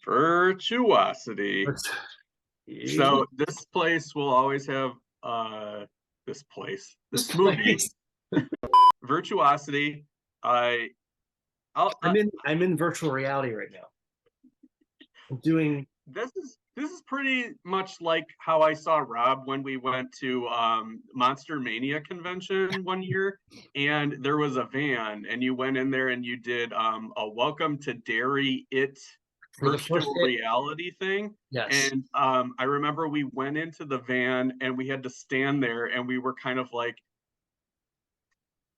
Virtuosity. Yeah. So this place will always have This this movie, place. Virtuosity. I I'll, I'm in virtual reality right now. I'm doing. this is pretty much like how I saw Rob when we went to Monster Mania convention one year, and there was a van, and you went in there and you did a Welcome to Derry It For the first virtual hit. reality thing. Yes. And I remember we went into the van and we had to stand there, and we were kind of like,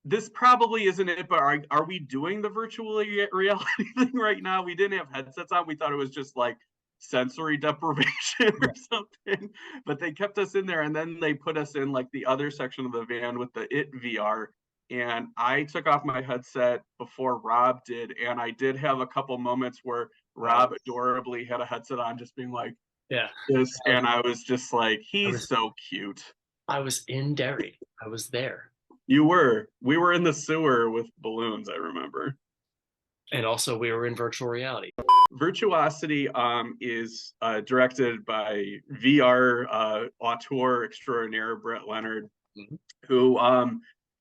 this probably isn't it, but are we doing the virtual reality thing right now? We didn't have headsets on. We thought it was just like sensory deprivation or something, but they kept us in there, and then they put us in like the other section of the van with the it VR. And I took off my headset before Rob did, and I did have a couple moments where Uh, Rob adorably had a headset on, just being like yeah. this, I was, and I was just like, I he's was so cute. I was in Derry. I was there. We were in the sewer with balloons, I remember. And also we were in virtual reality. Virtuosity is directed by VR auteur extraordinaire Brett Leonard, Mhm. who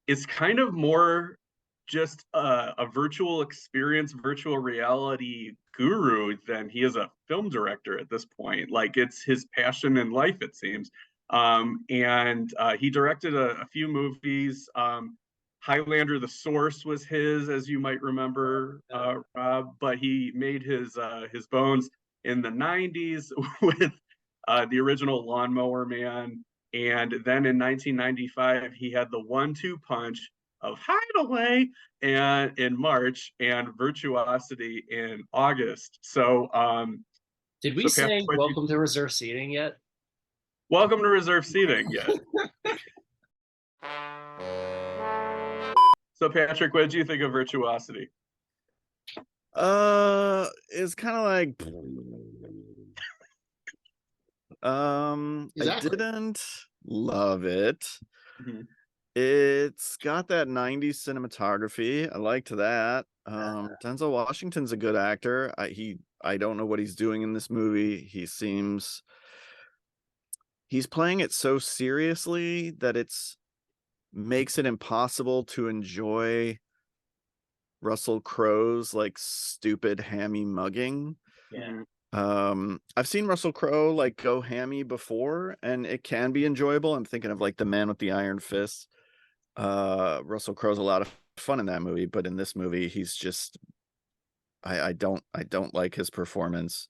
is kind of more just a virtual experience, virtual reality guru than he is a film director at this point. Like, it's his passion in life, it seems. And he directed a few movies. Highlander, The Source was his, as you might remember, Uh, Rob. But he made his bones in the '90s with the original Lawnmower Man, and then in 1995 he had the one-two punch of Hideaway and in March and Virtuosity in August. did we So Patrick, say welcome to reserve seating yet? welcome to reserve seating. Yet. So Patrick, what did you think of Virtuosity? It's kind of like I Exactly. didn't love it. Mhm. It's got that 90s cinematography. I liked that. Uh, Denzel Washington's a good actor. I don't know what he's doing in this movie. He's playing it so seriously that it's makes it impossible to enjoy Russell Crowe's like stupid hammy mugging. yeah. Mhm. I've seen Russell Crowe like go hammy before, and it can be enjoyable. I'm thinking of like The Man with the Iron Fist. Russell Crowe's a lot of fun in that movie, but in this movie, he's just I don't like his performance.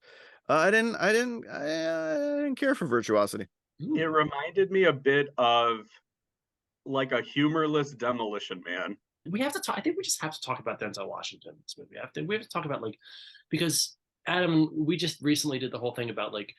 I didn't care for Virtuosity. It Ooh. reminded me a bit of like a humorless Demolition Man. We have to talk. I think we just have to talk about Denzel Washington in this movie. We have to talk about like because Adam, we just recently did the whole thing about like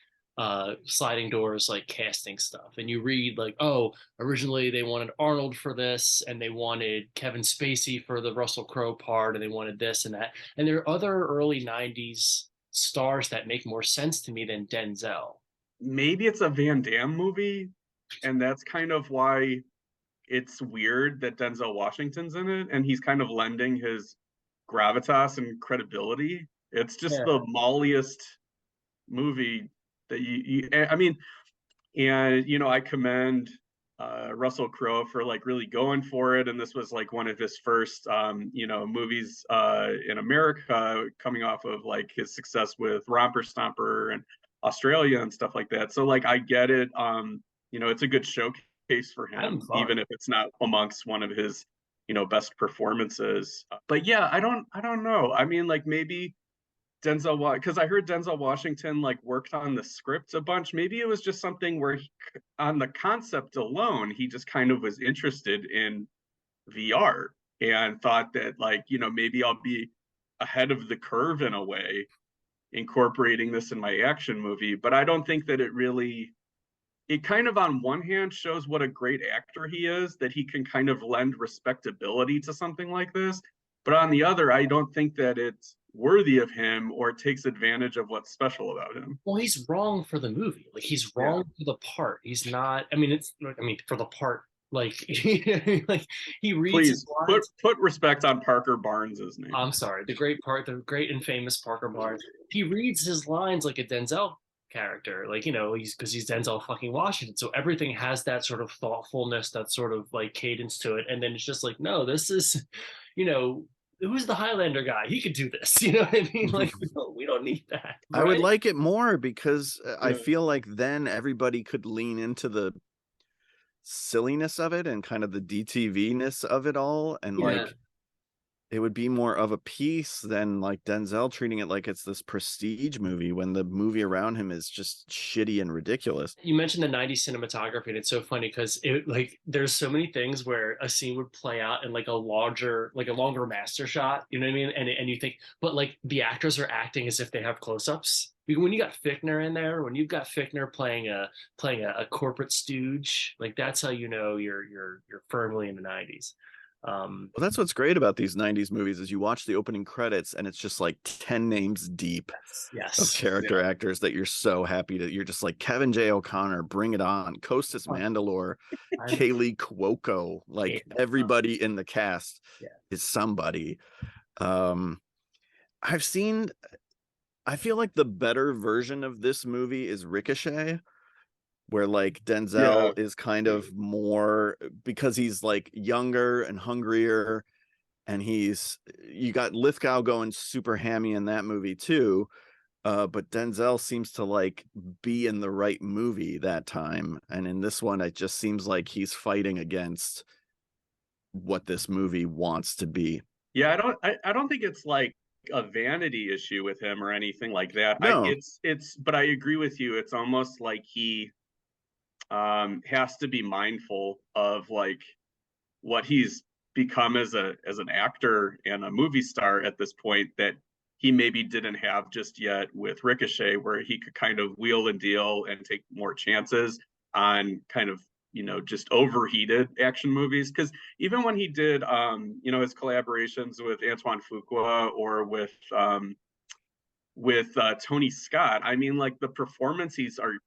sliding doors, like casting stuff, and you read like, oh, originally they wanted Arnold for this, and they wanted Kevin Spacey for the Russell Crowe part, and they wanted this and that, and there are other early '90s stars that make more sense to me than Denzel. Maybe it's a Van Damme movie, and that's kind of why it's weird that Denzel Washington's in it, and he's kind of lending his gravitas and credibility. It's just Yeah. the molliest movie that I mean, and I commend Russell Crowe for like really going for it, and this was like one of his first movies in America, coming off of like his success with Romper Stomper and Australia and stuff like that. So like I get it. It's a good showcase for Having him, fun. even if it's not amongst one of his best performances. But yeah, I don't know. I mean, like maybe because I heard Denzel Washington like worked on the script a bunch. Maybe it was just something where on the concept alone, he just kind of was interested in VR and thought that like, maybe I'll be ahead of the curve in a way, incorporating this in my action movie. But I don't think that it kind of on one hand shows what a great actor he is, that he can kind of lend respectability to something like this. But on the other, I don't think that it's worthy of him or takes advantage of what's special about him. Well, he's wrong for the movie. Like he's Yeah. wrong for the part. He's not. I mean, it's. I mean, for the part Like, like he reads his Please lines. put respect on Parker Barnes's name. I'm sorry, the great and famous Parker Barnes. He reads his lines like a Denzel character, like, you know, he's because he's Denzel fucking Washington. So everything has that sort of thoughtfulness, that sort of like cadence to it. And then it's just like, no, this is, you know, who's the Highlander guy? He could do this. You know what I mean? Like, we don't need that. I would right? like it more because I Yeah. feel like then everybody could lean into the silliness of it and kind of the DTV-ness of it all, and Yeah. like it would be more of a piece than like Denzel treating it like it's this prestige movie when the movie around him is just shitty and ridiculous. You mentioned the 90s cinematography, and it's so funny because it like there's so many things where a scene would play out in like a longer master shot, you know what I mean? And you think, but like the actors are acting as if they have close-ups. When you got Fichtner in there, when you've got Fichtner playing a corporate stooge, like that's how you know you're firmly in the 90s. Well, that's what's great about these 90s movies is you watch the opening credits and it's just like 10 names deep of Yes. character actors that you're so happy to, you're just like Kevin J. O'Connor, bring it on, Costas Mandylor, Kaylee Cuoco, like everybody in the cast is somebody. I feel like the better version of this movie is Ricochet, where like Denzel is kind of more because he's like younger and hungrier, and you got Lithgow going super hammy in that movie too, but Denzel seems to like be in the right movie that time, and in this one it just seems like he's fighting against what this movie wants to be. Yeah, I don't think it's like a vanity issue with him or anything like that. No. It's but I agree with you. It's almost like he has to be mindful of like what he's become as an actor and a movie star at this point that he maybe didn't have just yet with Ricochet, where he could kind of wheel and deal and take more chances on kind of, you know, just overheated action movies. Because even when he did you know, his collaborations with Antoine Fuqua or with Tony Scott, I mean, like the performances The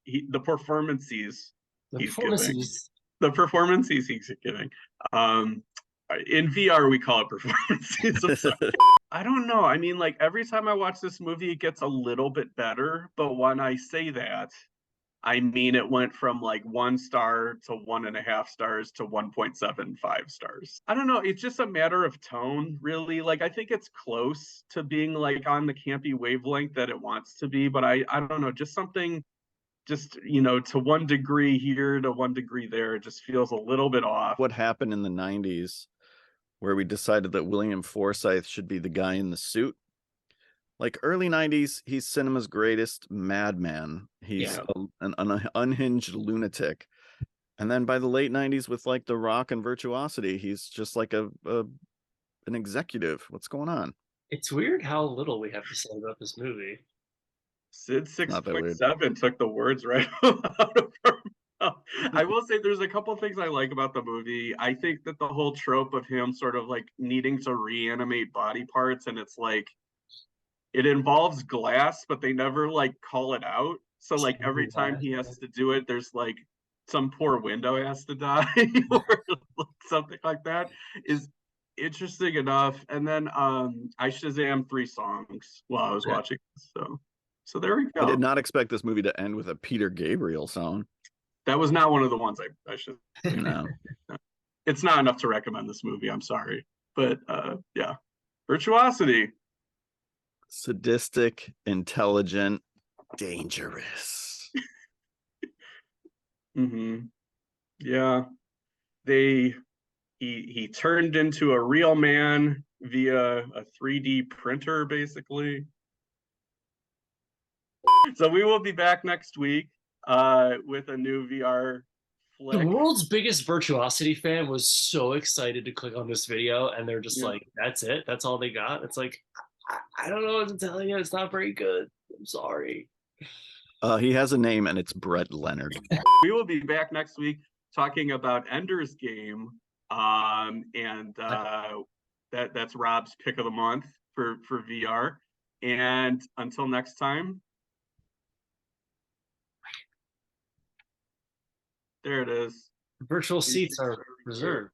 he's giving, performances. the performances he's giving. Um, in VR, we call it performances. I don't know. I mean, like every time I watch this movie, it gets a little bit better. But when I say that, I mean it went from like 1 star to 1.5 stars to 1.75 stars. I don't know. It's just a matter of tone, really. Like I think it's close to being like on the campy wavelength that it wants to be, but I don't know. Just something, just, you know, to 1 degree here to 1 degree there, it just feels a little bit off. What happened in the 90s where we decided that William Forsythe should be the guy in the suit? Like early 90s, he's cinema's greatest madman. He's an unhinged lunatic. And then by the late 90s with like The Rock and Virtuosity, he's just like an executive. What's going on? It's weird how little we have to say about this movie. Sid Not that weird. 6.7 took the words right out of her mouth. I will say there's a couple things I like about the movie. I think that the whole trope of him sort of like needing to reanimate body parts, and it's like it involves glass, but they never like call it out. So like every time he has to do it, there's like some poor window has to die or something like that is interesting enough. And then I Shazam 3 songs while I was watching this. So there we go. I did not expect this movie to end with a Peter Gabriel song. That was not one of the ones I should. No. It's not enough to recommend this movie. I'm sorry. But yeah. Virtuosity. Sadistic, intelligent, dangerous. Mm-hmm. Yeah. He turned into a real man via a 3D printer, basically. So we will be back next week with a new VR flick. The world's biggest Virtuosity fan was so excited to click on this video, and they're just like, that's it? That's all they got? It's like, I don't know what to tell you. It's not very good. I'm sorry. He has a name, and it's Brett Leonard. We will be back next week talking about Ender's Game, and that's Rob's pick of the month for VR. And until next time, there it is. Virtual seats are Reserved.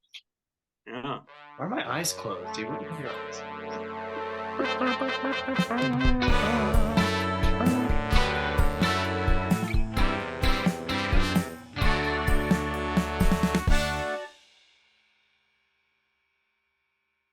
Yeah. Why are my eyes closed, dude? What are your eyes?